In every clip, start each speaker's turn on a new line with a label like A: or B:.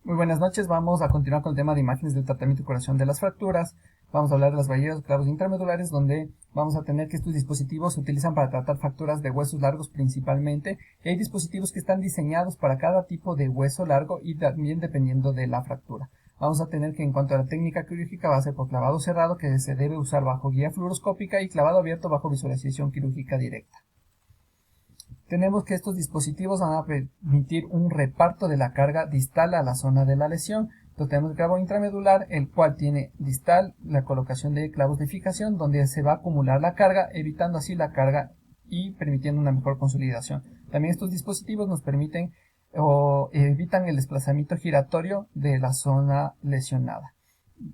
A: Muy buenas noches, vamos a continuar con el tema de imágenes del tratamiento y curación de las fracturas. Vamos a hablar de las barreras de clavos intramedulares, donde vamos a tener que estos dispositivos se utilizan para tratar fracturas de huesos largos principalmente. Y hay dispositivos que están diseñados para cada tipo de hueso largo y también dependiendo de la fractura. Vamos a tener que en cuanto a la técnica quirúrgica va a ser por clavado cerrado, que se debe usar bajo guía fluoroscópica, y clavado abierto bajo visualización quirúrgica directa. Tenemos que estos dispositivos van a permitir un reparto de la carga distal a la zona de la lesión. Entonces tenemos el clavo intramedular, el cual tiene distal la colocación de clavos de fijación, donde se va a acumular la carga, evitando así la carga y permitiendo una mejor consolidación. También estos dispositivos nos permiten o evitan el desplazamiento giratorio de la zona lesionada.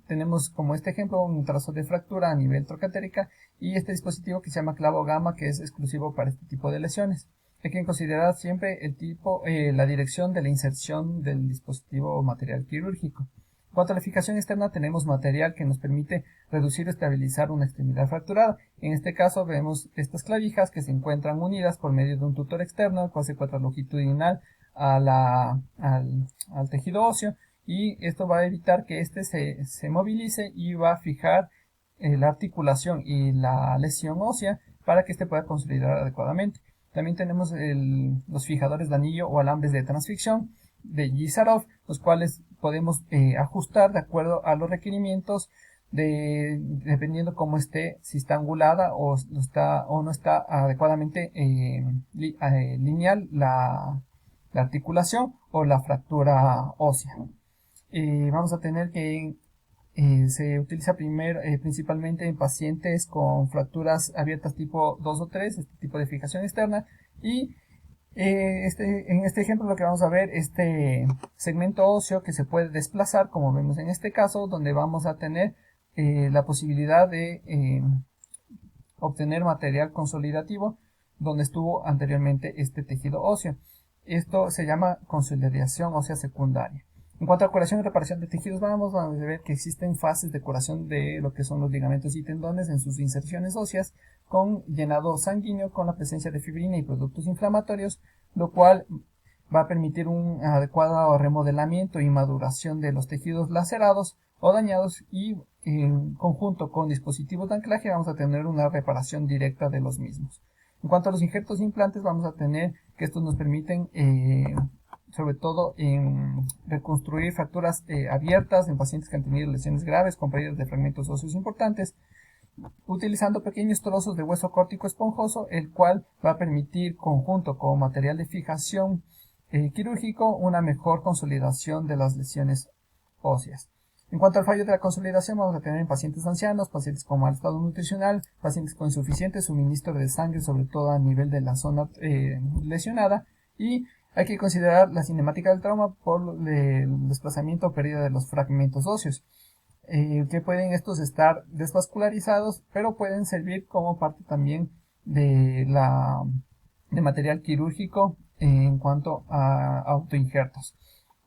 A: Tenemos como este ejemplo un trazo de fractura a nivel trocantérica y este dispositivo que se llama clavo gamma, que es exclusivo para este tipo de lesiones. Hay que considerar siempre el tipo, la dirección de la inserción del dispositivo o material quirúrgico. En cuanto a la fijación externa, tenemos material que nos permite reducir o estabilizar una extremidad fracturada. En este caso vemos estas clavijas que se encuentran unidas por medio de un tutor externo, el cual se encuentra longitudinal al tejido óseo, y esto va a evitar que éste se movilice y va a fijar la articulación y la lesión ósea para que éste pueda consolidar adecuadamente. También tenemos los fijadores de anillo o alambres de transficción de Yizarov, los cuales podemos ajustar de acuerdo a los requerimientos dependiendo cómo esté, si está angulada o no está adecuadamente lineal la articulación o la fractura ósea. Vamos a tener que se utiliza principalmente en pacientes con fracturas abiertas tipo 2 o 3, este tipo de fijación externa, y en este ejemplo lo que vamos a ver, este segmento óseo que se puede desplazar, como vemos en este caso, donde vamos a tener la posibilidad de obtener material consolidativo donde estuvo anteriormente este tejido óseo. Esto se llama consolidación ósea secundaria. En cuanto a curación y reparación de tejidos, vamos a ver que existen fases de curación de lo que son los ligamentos y tendones en sus inserciones óseas, con llenado sanguíneo, con la presencia de fibrina y productos inflamatorios, lo cual va a permitir un adecuado remodelamiento y maduración de los tejidos lacerados o dañados, y en conjunto con dispositivos de anclaje vamos a tener una reparación directa de los mismos. En cuanto a los injertos e implantes, vamos a tener que estos nos permiten sobre todo en reconstruir fracturas abiertas en pacientes que han tenido lesiones graves con pérdidas de fragmentos óseos importantes, utilizando pequeños trozos de hueso córtico esponjoso, el cual va a permitir, conjunto con material de fijación quirúrgico, una mejor consolidación de las lesiones óseas. En cuanto al fallo de la consolidación, vamos a tener en pacientes ancianos, pacientes con mal estado nutricional, pacientes con insuficiente suministro de sangre, sobre todo a nivel de la zona lesionada, y hay que considerar la cinemática del trauma por el desplazamiento o pérdida de los fragmentos óseos, que pueden estos estar desvascularizados, pero pueden servir como parte también de material quirúrgico en cuanto a autoinjertos.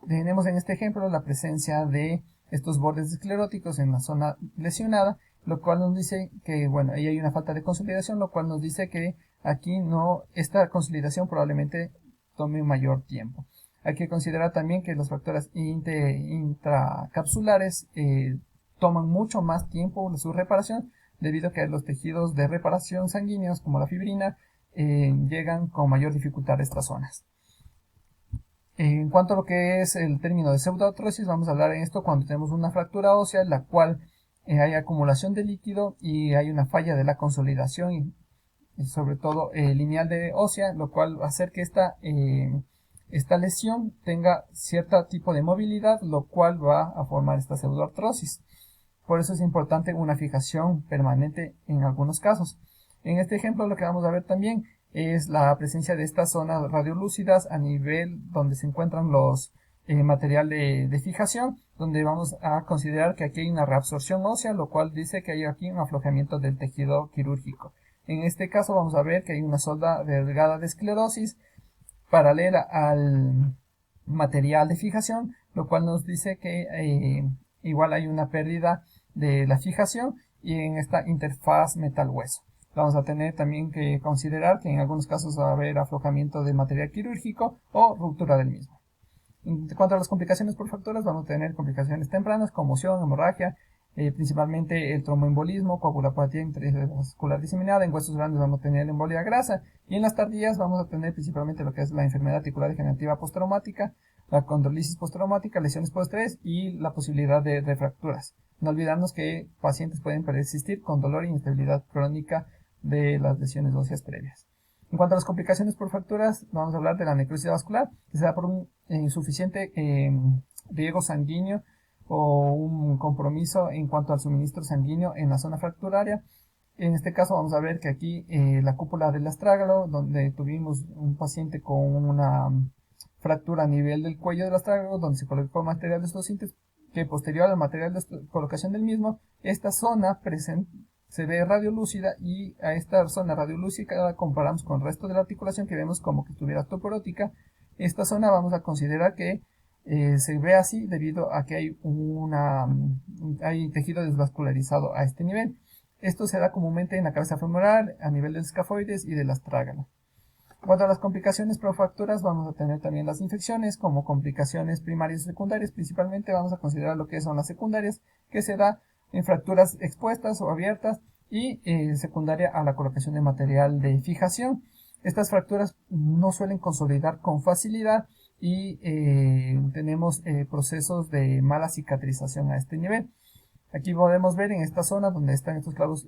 A: Tenemos en este ejemplo la presencia de estos bordes escleróticos en la zona lesionada, lo cual nos dice que, bueno, ahí hay una falta de consolidación, lo cual nos dice que aquí esta consolidación probablemente tome mayor tiempo. Hay que considerar también que las fracturas intracapsulares toman mucho más tiempo su reparación, debido a que los tejidos de reparación sanguíneos, como la fibrina, llegan con mayor dificultad a estas zonas. En cuanto a lo que es el término de pseudoartrosis, vamos a hablar en esto cuando tenemos una fractura ósea en la cual hay acumulación de líquido y hay una falla de la consolidación y sobre todo lineal de ósea, lo cual va a hacer que esta lesión tenga cierto tipo de movilidad, lo cual va a formar esta pseudoartrosis. Por eso es importante una fijación permanente en algunos casos. En este ejemplo lo que vamos a ver también es la presencia de estas zonas radiolúcidas a nivel donde se encuentran los material de fijación, donde vamos a considerar que aquí hay una reabsorción ósea, lo cual dice que hay aquí un aflojamiento del tejido quirúrgico. En este caso vamos a ver que hay una solda delgada de esclerosis paralela al material de fijación, lo cual nos dice que igual hay una pérdida de la fijación y en esta interfaz metal-hueso. Vamos a tener también que considerar que en algunos casos va a haber aflojamiento de material quirúrgico o ruptura del mismo. En cuanto a las complicaciones por fracturas, vamos a tener complicaciones tempranas, conmoción, hemorragia, principalmente el tromboembolismo, coagulopatía intravascular diseminada. En huesos grandes vamos a tener embolia grasa, y en las tardías vamos a tener principalmente lo que es la enfermedad articular degenerativa postraumática, la condrolisis postraumática, lesiones postestrés y la posibilidad de refracturas. No olvidarnos que pacientes pueden persistir con dolor e inestabilidad crónica de las lesiones óseas previas. En cuanto a las complicaciones por fracturas, vamos a hablar de la necrosis vascular, que se da por un insuficiente riego sanguíneo o un compromiso en cuanto al suministro sanguíneo en la zona fracturaria. En este caso vamos a ver que aquí la cúpula del astrágalo, donde tuvimos un paciente con una fractura a nivel del cuello del astrágalo, donde se colocó material de osteosíntesis, que posterior al material de colocación del mismo, esta zona se ve radiolúcida, y a esta zona radiolúcida comparamos con el resto de la articulación que vemos como que estuviera osteoporótica. Esta zona vamos a considerar que se ve así debido a que hay tejido desvascularizado a este nivel. Esto se da comúnmente en la cabeza femoral, a nivel del escafoides y del astrágalo. En cuanto a las complicaciones por fracturas, vamos a tener también las infecciones como complicaciones primarias y secundarias. Principalmente vamos a considerar lo que son las secundarias, que se da en fracturas expuestas o abiertas, y secundaria a la colocación de material de fijación. Estas fracturas no suelen consolidar con facilidad, y tenemos procesos de mala cicatrización a este nivel. Aquí podemos ver en esta zona donde están estos clavos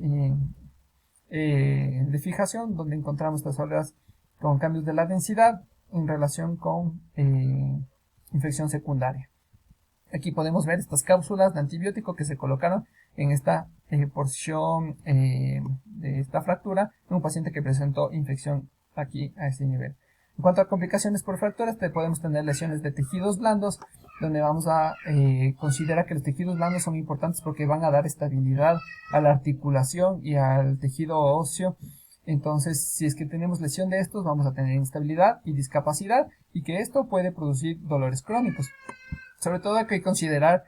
A: de fijación, donde encontramos estas olas con cambios de la densidad en relación con infección secundaria. Aquí podemos ver estas cápsulas de antibiótico que se colocaron en esta porción de esta fractura en un paciente que presentó infección aquí a este nivel. En cuanto a complicaciones por fracturas, podemos tener lesiones de tejidos blandos, donde vamos a considerar que los tejidos blandos son importantes porque van a dar estabilidad a la articulación y al tejido óseo. Entonces, si es que tenemos lesión de estos, vamos a tener instabilidad y discapacidad, y que esto puede producir dolores crónicos. Sobre todo hay que considerar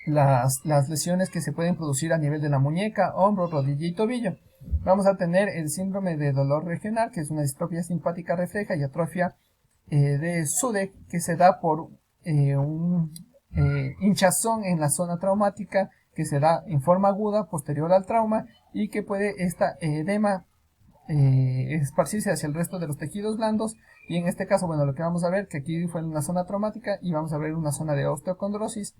A: las lesiones que se pueden producir a nivel de la muñeca, hombro, rodilla y tobillo. Vamos a tener el síndrome de dolor regional, que es una distrofia simpática refleja y atrofia de Sudeck, que se da por un hinchazón en la zona traumática, que se da en forma aguda posterior al trauma, y que puede esta edema esparcirse hacia el resto de los tejidos blandos. Y en este caso, bueno, lo que vamos a ver que aquí fue en una zona traumática, y vamos a ver una zona de osteocondrosis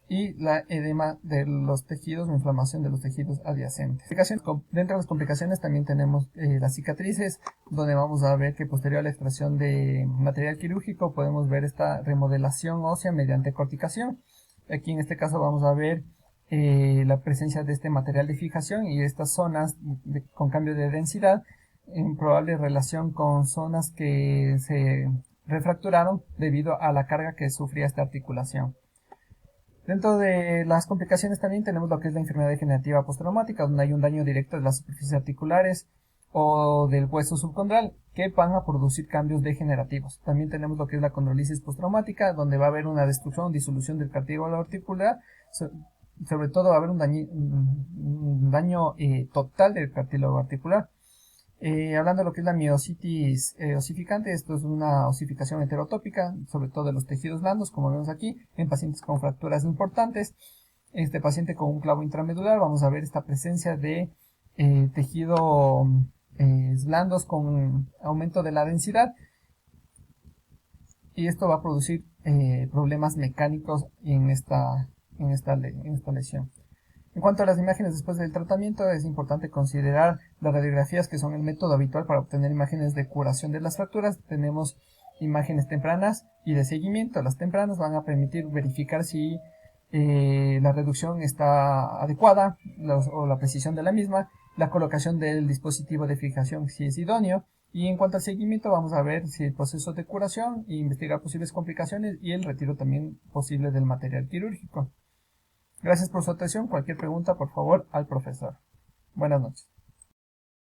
A: y la edema de los tejidos o inflamación de los tejidos adyacentes. Dentro de las complicaciones también tenemos las cicatrices, donde vamos a ver que posterior a la extracción de material quirúrgico podemos ver esta remodelación ósea mediante corticación. Aquí en este caso vamos a ver la presencia de este material de fijación y estas zonas con cambio de densidad en probable relación con zonas que se refracturaron debido a la carga que sufría esta articulación. Dentro de las complicaciones también tenemos lo que es la enfermedad degenerativa postraumática, donde hay un daño directo de las superficies articulares o del hueso subcondral que van a producir cambios degenerativos. También tenemos lo que es la condrolisis postraumática, donde va a haber una destrucción o disolución del cartílago articular. Sobre todo va a haber un daño total del cartílago articular. Hablando de lo que es la miositis osificante, esto es una osificación heterotópica, sobre todo de los tejidos blandos, como vemos aquí, en pacientes con fracturas importantes. Este paciente con un clavo intramedular, vamos a ver esta presencia de tejidos blandos con aumento de la densidad, y esto va a producir problemas mecánicos en esta lesión. En cuanto a las imágenes después del tratamiento, es importante considerar las radiografías, que son el método habitual para obtener imágenes de curación de las fracturas. Tenemos imágenes tempranas y de seguimiento. Las tempranas van a permitir verificar si la reducción está adecuada o la precisión de la misma, la colocación del dispositivo de fijación si es idóneo, y en cuanto al seguimiento vamos a ver si el proceso de curación, investigar posibles complicaciones y el retiro también posible del material quirúrgico. Gracias por su atención. Cualquier pregunta, por favor, al profesor. Buenas noches.